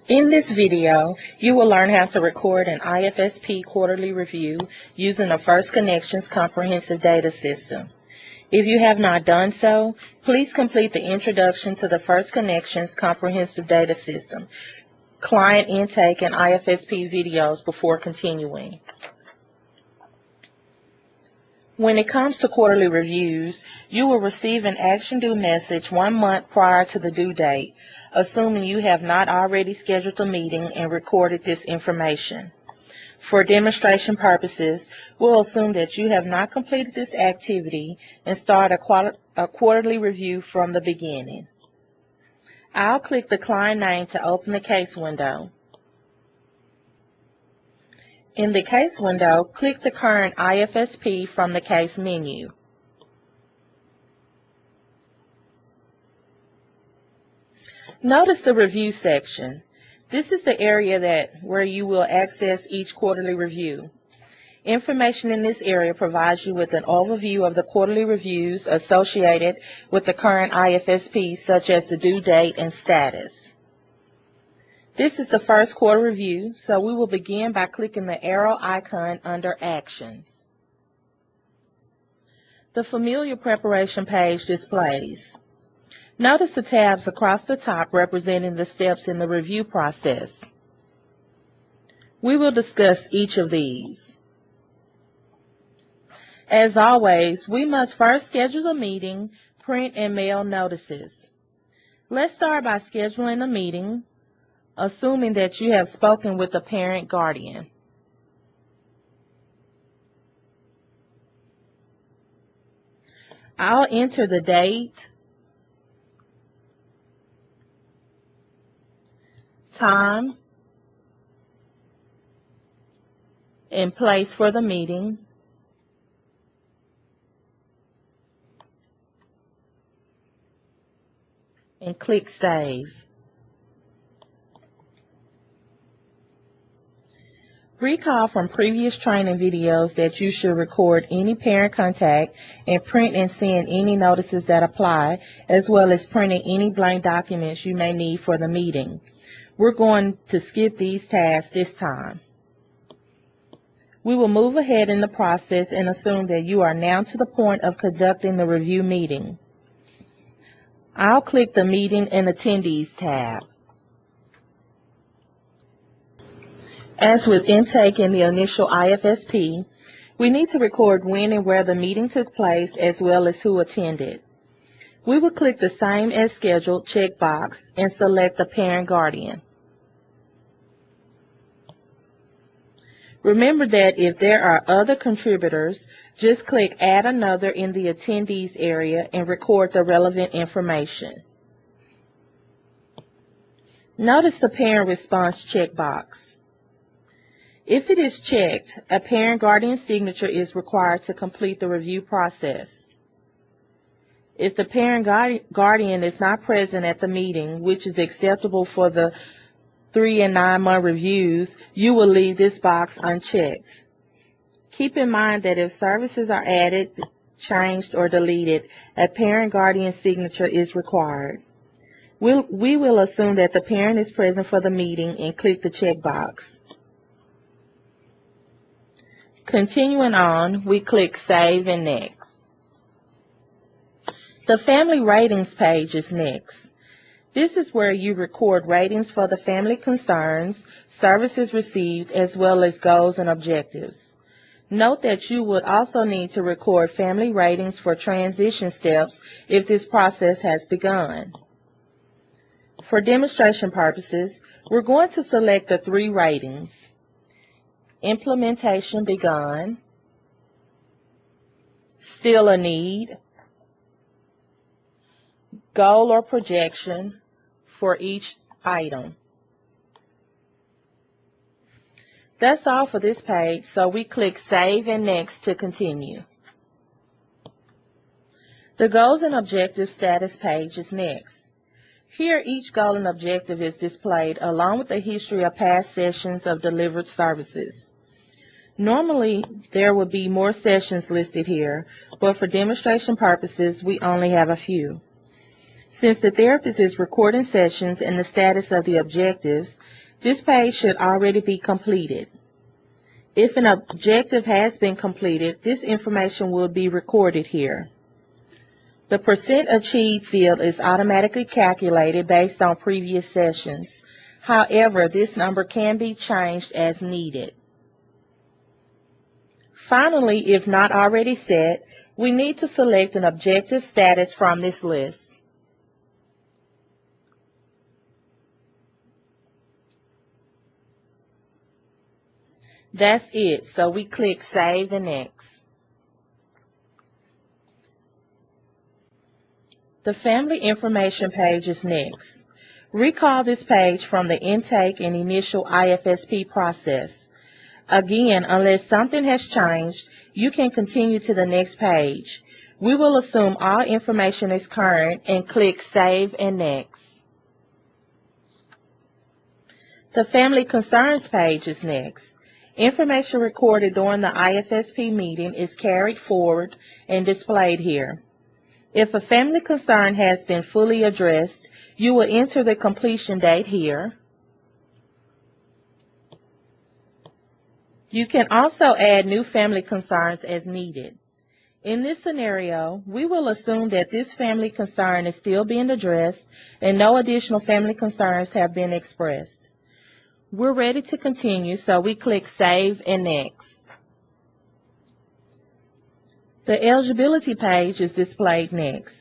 In this video, you will learn how to record an IFSP quarterly review using the First Connections Comprehensive Data System. If you have not done so, please complete the Introduction to the First Connections Comprehensive Data System, Client Intake, and IFSP videos before continuing. When it comes to quarterly reviews, you will receive an action due message 1 month prior to the due date, assuming you have not already scheduled a meeting and recorded this information. For demonstration purposes, we'll assume that you have not completed this activity and start a quarterly review from the beginning. I'll click the client name to open the case window. In the case window, click the current IFSP from the case menu. Notice the review section. This is the area where you will access each quarterly review. Information in this area provides you with an overview of the quarterly reviews associated with the current IFSP, such as the due date and status. This is the first quarter review, so we will begin by clicking the arrow icon under Actions. The familiar preparation page displays. Notice the tabs across the top representing the steps in the review process. We will discuss each of these. As always, we must first schedule a meeting, print and mail notices. Let's start by scheduling a meeting, assuming that you have spoken with the parent guardian. I'll enter the date, time, and place for the meeting, and click Save. Recall from previous training videos that you should record any parent contact and print and send any notices that apply, as well as printing any blank documents you may need for the meeting. We're going to skip these tasks this time. We will move ahead in the process and assume that you are now to the point of conducting the review meeting. I'll click the Meeting and Attendees tab. As with intake in the initial IFSP, we need to record when and where the meeting took place as well as who attended. We will click the Same as Scheduled checkbox and select the parent guardian. Remember that if there are other contributors, just click Add Another in the Attendees area and record the relevant information. Notice the Parent Response checkbox. If it is checked, a parent guardian signature is required to complete the review process. If the parent guardian is not present at the meeting, which is acceptable for the 3 and 9 month reviews, you will leave this box unchecked. Keep in mind that if services are added, changed, or deleted, a parent guardian signature is required. We will assume that the parent is present for the meeting and click the checkbox. Continuing on, we click Save and Next. The Family Ratings page is next. This is where you record ratings for the family concerns, services received, as well as goals and objectives. Note that you would also need to record family ratings for transition steps if this process has begun. For demonstration purposes, we're going to select the 3 ratings: Implementation Begun, Still a Need, Goal or Projection for each item. That's all for this page, so we click Save and Next to continue. The Goals and Objectives status page is next. Here, each goal and objective is displayed along with a history of past sessions of delivered services. Normally, there would be more sessions listed here, but for demonstration purposes, we only have a few. Since the therapist is recording sessions and the status of the objectives, this page should already be completed. If an objective has been completed, this information will be recorded here. The percent achieved field is automatically calculated based on previous sessions. However, this number can be changed as needed. Finally, if not already set, we need to select an objective status from this list. That's it, so we click Save and Next. The Family Information page is next. Recall this page from the intake and initial IFSP process. Again, unless something has changed, you can continue to the next page. We will assume all information is current and click Save and Next. The Family Concerns page is next. Information recorded during the IFSP meeting is carried forward and displayed here. If a family concern has been fully addressed, you will enter the completion date here. You can also add new family concerns as needed. In this scenario, we will assume that this family concern is still being addressed and no additional family concerns have been expressed. We're ready to continue, so we click Save and Next. The Eligibility page is displayed next.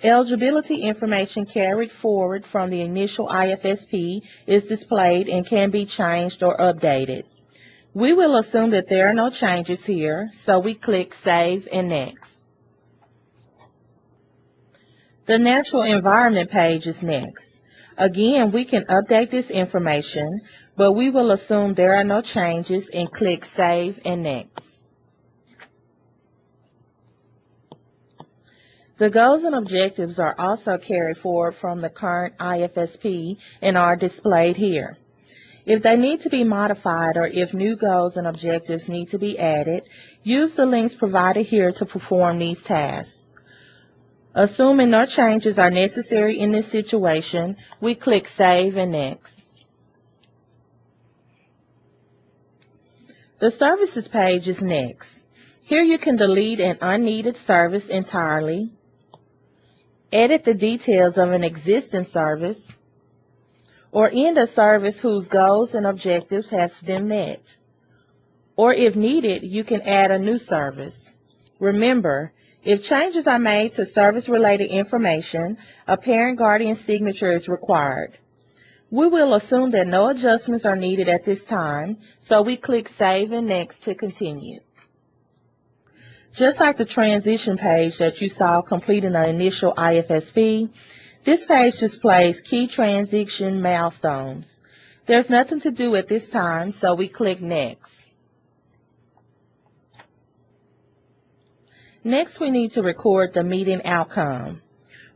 Eligibility information carried forward from the initial IFSP is displayed and can be changed or updated. We will assume that there are no changes here, so we click Save and Next. The Natural Environment page is next. Again, we can update this information, but we will assume there are no changes and click Save and Next. The goals and objectives are also carried forward from the current IFSP and are displayed here. If they need to be modified or if new goals and objectives need to be added, use the links provided here to perform these tasks. Assuming no changes are necessary in this situation, we click Save and Next. The Services page is next. Here you can delete an unneeded service entirely, edit the details of an existing service, or end a service whose goals and objectives have been met. Or if needed, you can add a new service. Remember, if changes are made to service-related information, a parent-guardian signature is required. We will assume that no adjustments are needed at this time, so we click Save and Next to continue. Just like the Transition page that you saw completing the initial IFSP, this page displays key transition milestones. There's nothing to do at this time, so we click Next. Next, we need to record the meeting outcome.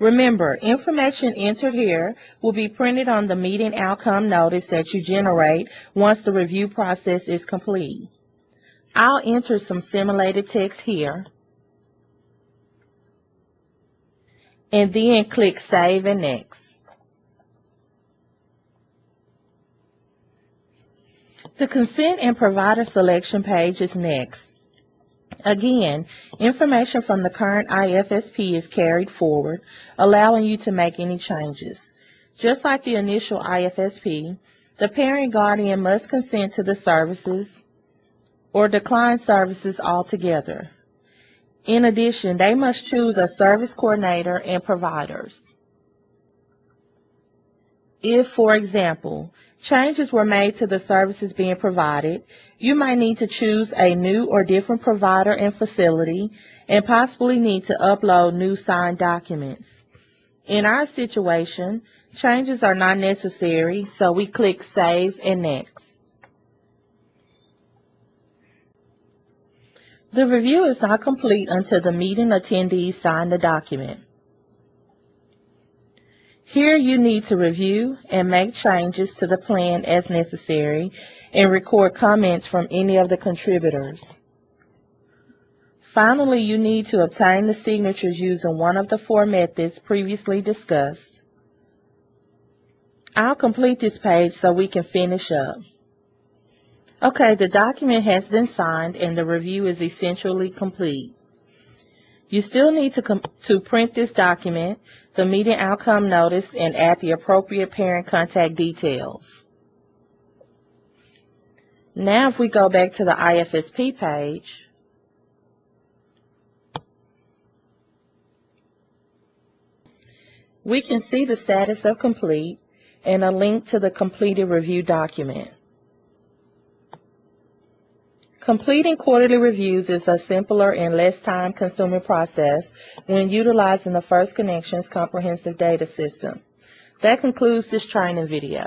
Remember, information entered here will be printed on the meeting outcome notice that you generate once the review process is complete. I'll enter some simulated text here and then click Save and Next. The Consent and Provider Selection page is next. Again, information from the current IFSP is carried forward, allowing you to make any changes. Just like the initial IFSP, the parent guardian must consent to the services or decline services altogether. In addition, they must choose a service coordinator and providers. If, for example, changes were made to the services being provided, you might need to choose a new or different provider and facility and possibly need to upload new signed documents. In our situation, changes are not necessary, so we click Save and Next. The review is not complete until the meeting attendees sign the document. Here you need to review and make changes to the plan as necessary and record comments from any of the contributors. Finally, you need to obtain the signatures using one of the 4 methods previously discussed. I'll complete this page so we can finish up. Okay, the document has been signed and the review is essentially complete. You still need to print this document, the meeting outcome notice, and add the appropriate parent contact details. Now if we go back to the IFSP page, we can see the status of complete and a link to the completed review document. Completing quarterly reviews is a simpler and less time-consuming process when utilizing the First Connections Comprehensive Data System. That concludes this training video.